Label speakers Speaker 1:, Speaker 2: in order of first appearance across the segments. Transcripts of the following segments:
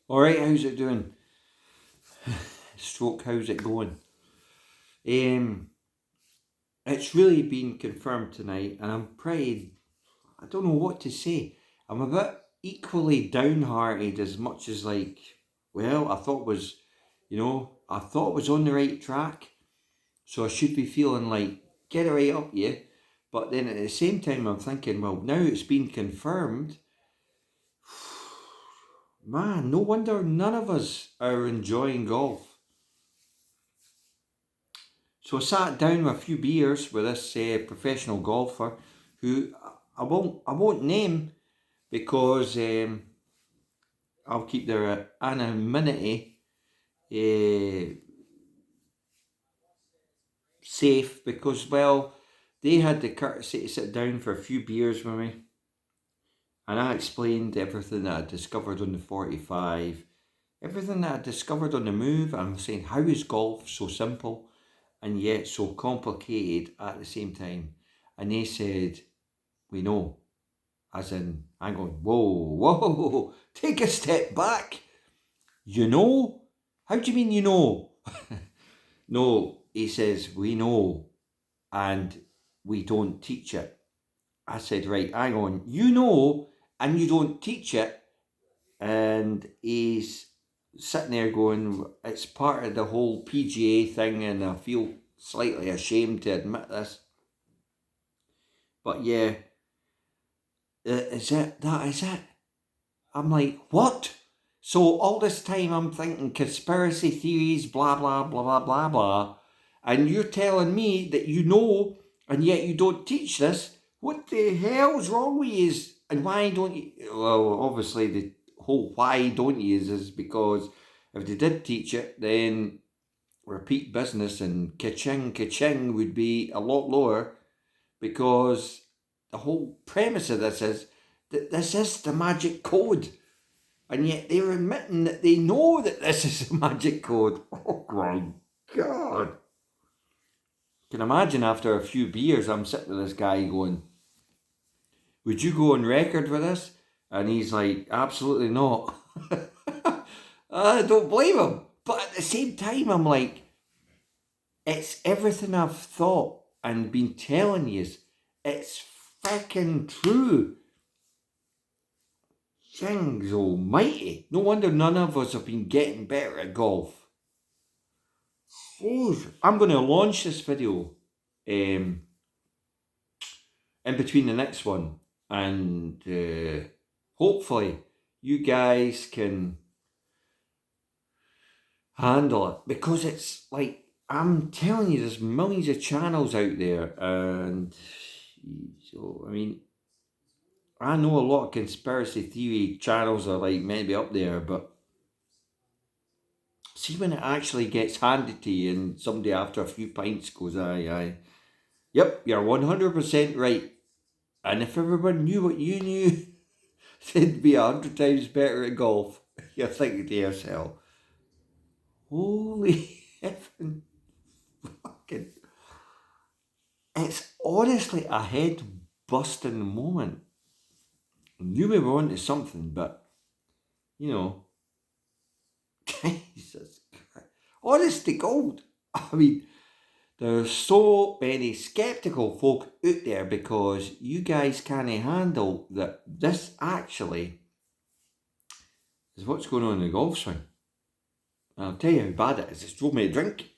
Speaker 1: Alright, how's it doing? Stroke, how's it going? It's really been confirmed tonight, and I don't know what to say. I'm a bit equally downhearted as much as I thought I thought it was on the right track, so I should be feeling like, get it right up you. But then at the same time, I'm thinking, well, now it's been confirmed. Man, no wonder none of us are enjoying golf. So I sat down with a few beers with this professional golfer, who I won't name because I'll keep their anonymity safe, because they had the courtesy to sit down for a few beers with me, and I explained everything that I discovered on the 45, everything that I discovered on the move. I'm saying, how is golf so simple and yet so complicated at the same time? And they said, we know. As in, I'm going, whoa, take a step back. You know? How do you mean you know? No, he says, we know, and we don't teach it. I said, right, hang on, you know, and you don't teach it. And he's sitting there going, it's part of the whole PGA thing, and I feel slightly ashamed to admit this. But yeah, is it? That is it. I'm like, what? So all this time I'm thinking conspiracy theories, blah, blah, blah, blah, blah, blah. And you're telling me that you know, and yet you don't teach this. What the hell's wrong with you? And why don't you? Well, obviously the whole why don't you is because if they did teach it, then repeat business and ka-ching would be a lot lower, because the whole premise of this is that this is the magic code. And yet they're admitting that they know that this is a magic code. Oh my God. You can imagine after a few beers, I'm sitting with this guy going, would you go on record with this? And he's like, absolutely not. I don't blame him. But at the same time, I'm like, it's everything I've thought and been telling you. It's freaking true. Jings almighty. No wonder none of us have been getting better at golf. I'm going to launch this video in between the next one, and hopefully you guys can handle it, because it's like, I'm telling you, there's millions of channels out there, and so I mean, I know a lot of conspiracy theory channels are like maybe up there, but see when it actually gets handed to you and somebody after a few pints goes, aye, yep, you're 100% right. And if everyone knew what you knew, they'd be 100 times better at golf. You're thinking to yourself, holy heaven, fucking. It's honestly a head busting moment. Knew we were onto something, but, you know, Jesus Christ. Honest to God. I mean, there's so many skeptical folk out there because you guys can't handle that this actually is what's going on in the golf swing. And I'll tell you how bad it is. It's drove me a drink.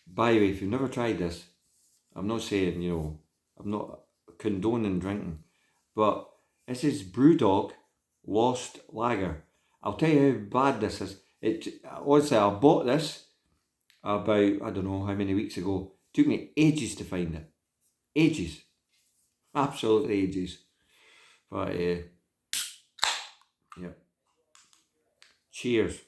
Speaker 1: By the way, if you've never tried this, I'm not saying, I'm not condoning drinking, but this is Brewdog Lost Lager. I'll tell you how bad this is. Honestly, I bought this about, I don't know how many weeks ago. It took me ages to find it. Ages. Absolutely ages. But, yeah. Cheers.